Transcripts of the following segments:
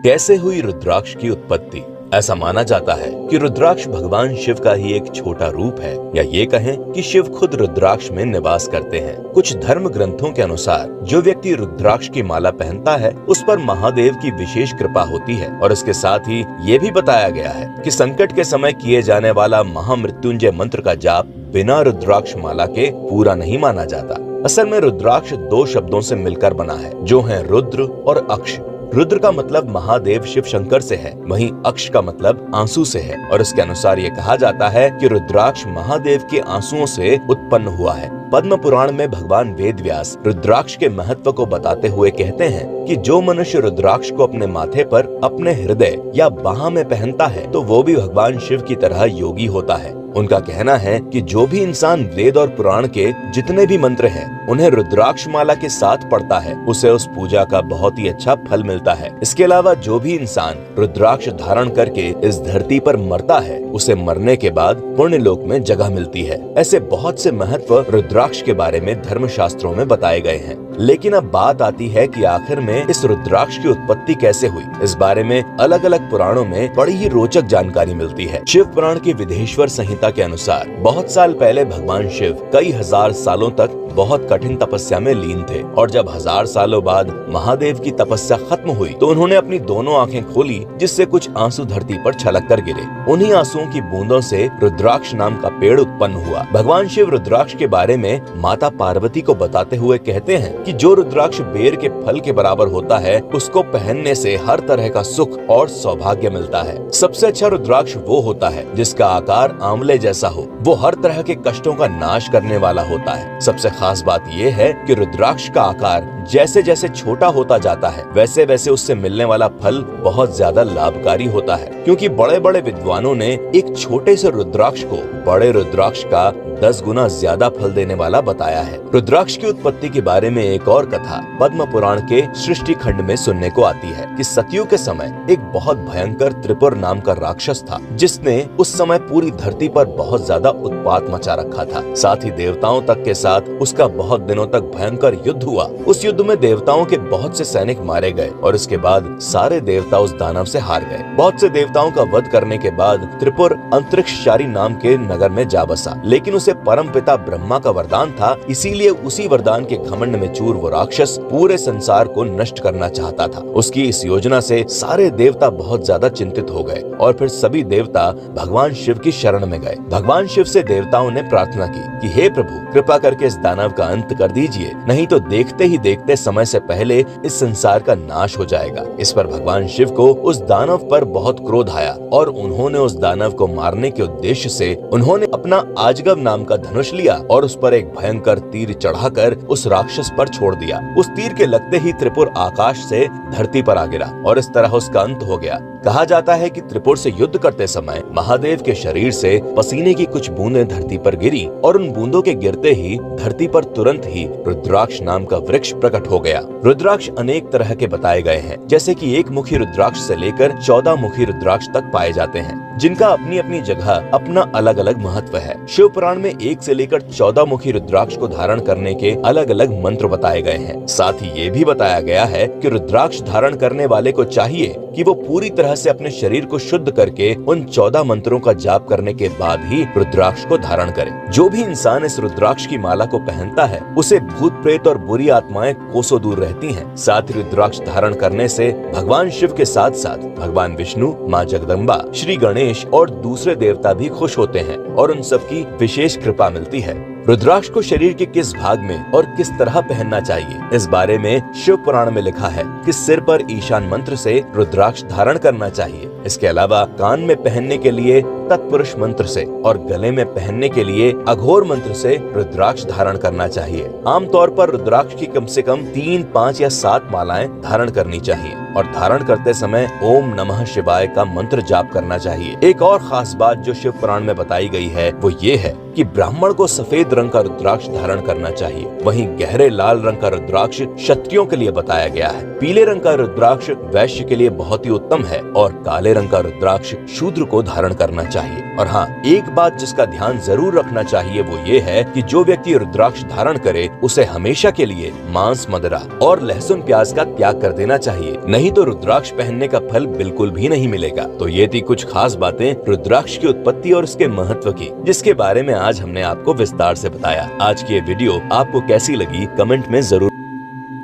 कैसे हुई रुद्राक्ष की उत्पत्ति? ऐसा माना जाता है कि रुद्राक्ष भगवान शिव का ही एक छोटा रूप है, या ये कहें कि शिव खुद रुद्राक्ष में निवास करते हैं। कुछ धर्म ग्रंथों के अनुसार जो व्यक्ति रुद्राक्ष की माला पहनता है उस पर महादेव की विशेष कृपा होती है, और इसके साथ ही ये भी बताया गया है कि संकट के समय किए जाने वाला महामृत्युंजय मंत्र का जाप बिना रुद्राक्ष माला के पूरा नहीं माना जाता। असल में रुद्राक्ष दो शब्दों से मिलकर बना है, जो है रुद्र और अक्ष। रुद्र का मतलब महादेव शिव शंकर से है, वहीं अक्ष का मतलब आंसू से है, और इसके अनुसार ये कहा जाता है कि रुद्राक्ष महादेव के आंसुओं से उत्पन्न हुआ है। पद्म पुराण में भगवान वेदव्यास रुद्राक्ष के महत्व को बताते हुए कहते हैं कि जो मनुष्य रुद्राक्ष को अपने माथे पर, अपने हृदय या बाह में पहनता है तो वो भी भगवान शिव की तरह योगी होता है। उनका कहना है कि जो भी इंसान वेद और पुराण के जितने भी मंत्र हैं उन्हें रुद्राक्ष माला के साथ पढ़ता है, उसे उस पूजा का बहुत ही अच्छा फल मिलता है। इसके अलावा जो भी इंसान रुद्राक्ष धारण करके इस धरती पर मरता है उसे मरने के बाद पुण्य लोक में जगह मिलती है। ऐसे बहुत से महत्व रुद्राक्ष के बारे में धर्म शास्त्रों में बताए गए हैं। लेकिन अब बात आती है कि आखिर में इस रुद्राक्ष की उत्पत्ति कैसे हुई। इस बारे में अलग अलग पुराणों में बड़ी ही रोचक जानकारी मिलती है। शिव पुराण की विधेश्वर संहिता के अनुसार बहुत साल पहले भगवान शिव कई हजार सालों तक बहुत कठिन तपस्या में लीन थे, और जब 1000 सालों बाद महादेव की तपस्या खत्म हुई तो उन्होंने अपनी दोनों आंखें खोली, जिससे कुछ आंसू धरती पर छलक कर गिरे। उन्हीं आंसुओं की बूंदों से रुद्राक्ष नाम का पेड़ उत्पन्न हुआ। भगवान शिव रुद्राक्ष के बारे में माता पार्वती को बताते हुए कहते हैं कि जो रुद्राक्ष बेर के फल के बराबर होता है उसको पहनने से हर तरह का सुख और सौभाग्य मिलता है। सबसे अच्छा रुद्राक्ष वो होता है जिसका आकार आंवले जैसा हो, वो हर तरह के कष्टों का नाश करने वाला होता है। सबसे खास बात यह है कि रुद्राक्ष का आकार जैसे जैसे छोटा होता जाता है वैसे वैसे उससे मिलने वाला फल बहुत ज्यादा लाभकारी होता है, क्योंकि बड़े बड़े विद्वानों ने एक छोटे से रुद्राक्ष को बड़े रुद्राक्ष का 10 गुना ज्यादा फल देने वाला बताया है। रुद्राक्ष की उत्पत्ति के बारे में एक और कथा पद्म पुराण के सृष्टि खंड में सुनने को आती है कि सतयुग के समय एक बहुत भयंकर त्रिपुर नाम का राक्षस था, जिसने उस समय पूरी धरती पर बहुत ज्यादा उत्पात मचा रखा था। साथ ही देवताओं तक के साथ उसका बहुत दिनों तक भयंकर युद्ध हुआ। उस युद्ध में देवताओं के बहुत से सैनिक मारे गए, और इसके बाद सारे देवता उस दानव से हार गए। बहुत से देवताओं का वध करने के बाद त्रिपुर अंतरिक्षचारी नाम के नगर में जा बसा, लेकिन उसे परम पिता ब्रह्मा का वरदान था, इसीलिए उसी वरदान के घमंड में चूर वो राक्षस पूरे संसार को नष्ट करना चाहता था। उसकी इस योजना से सारे देवता बहुत ज्यादा चिंतित हो गए, और फिर सभी देवता भगवान शिव की शरण में गए। भगवान शिव से देवताओं ने प्रार्थना की कि हे प्रभु, कृपा करके इस दानव का अंत कर दीजिए, नहीं तो देखते ही देखते समय से पहले इस संसार का नाश हो जाएगा। इस पर भगवान शिव को उस दानव पर बहुत क्रोध आया, और उन्होंने उस दानव को मारने के उद्देश्य से उन्होंने अपना आजगव नाम का धनुष लिया और उस पर एक भयंकर तीर चढ़ाकर उस राक्षस पर छोड़ दिया। उस तीर के लगते ही त्रिपुर आकाश से धरती पर आ गिरा, और इस तरह उसका अंत हो गया। कहा जाता है कि त्रिपुर से युद्ध करते समय महादेव के शरीर से पसीने की कुछ बूंदें धरती पर गिरी, और उन बूंदों के गिरते ही धरती पर तुरंत ही रुद्राक्ष नाम का वृक्ष प्रकट हो गया। रुद्राक्ष अनेक तरह के बताए गए हैं, जैसे कि एक मुखी रुद्राक्ष से लेकर 14 मुखी रुद्राक्ष तक पाए जाते हैं, जिनका अपनी अपनी जगह अपना अलग अलग महत्व है। शिव पुराण में 1 से लेकर 14 मुखी रुद्राक्ष को धारण करने के अलग अलग मंत्र बताए गए हैं। साथ ही ये भी बताया गया है कि रुद्राक्ष धारण करने वाले को चाहिए कि वो पूरी तरह से अपने शरीर को शुद्ध करके उन 14 मंत्रों का जाप करने के बाद ही रुद्राक्ष को धारण करे। जो भी इंसान इस रुद्राक्ष की माला को पहनता है उसे भूत प्रेत और बुरी आत्माएं कोसों दूर रहती हैं। साथ ही रुद्राक्ष धारण करने से भगवान शिव के साथ साथ भगवान विष्णु, माँ जगदम्बा, श्री गणेश और दूसरे देवता भी खुश होते हैं, और उन सबकी विशेष कृपा मिलती है। रुद्राक्ष को शरीर के किस भाग में और किस तरह पहनना चाहिए, इस बारे में शिव पुराण में लिखा है कि सिर पर ईशान मंत्र से रुद्राक्ष धारण करना चाहिए। इसके अलावा कान में पहनने के लिए तत्पुरुष मंत्र से और गले में पहनने के लिए अघोर मंत्र से रुद्राक्ष धारण करना चाहिए। आमतौर पर रुद्राक्ष की कम से कम 3, 5 या 7 मालाएं धारण करनी चाहिए, और धारण करते समय ओम नमः शिवाय का मंत्र जाप करना चाहिए। एक और खास बात जो शिव पुराण में बताई गई है वो ये है कि ब्राह्मण को सफेद रंग का रुद्राक्ष धारण करना चाहिए, वहीं गहरे लाल रंग का रुद्राक्ष क्षत्रियों के लिए बताया गया है। पीले रंग का रुद्राक्ष वैश्य के लिए बहुत ही उत्तम है, और काले रंग का रुद्राक्ष शूद्र को धारण करना चाहिए। और हाँ, एक बात जिसका ध्यान जरूर रखना चाहिए वो ये है कि जो व्यक्ति रुद्राक्ष धारण करे उसे हमेशा के लिए मांस, मदिरा और लहसुन प्याज का त्याग कर देना चाहिए, नहीं तो रुद्राक्ष पहनने का फल बिल्कुल भी नहीं मिलेगा। तो ये थी कुछ खास बातें रुद्राक्ष की उत्पत्ति और इसके महत्व की, जिसके बारे में आज हमने आपको विस्तार से बताया। आज की ये वीडियो आपको कैसी लगी कमेंट में जरूर।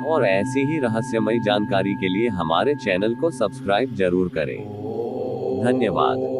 और ऐसी ही रहस्यमय जानकारी के लिए हमारे चैनल को सब्सक्राइब जरूर करें। धन्यवाद।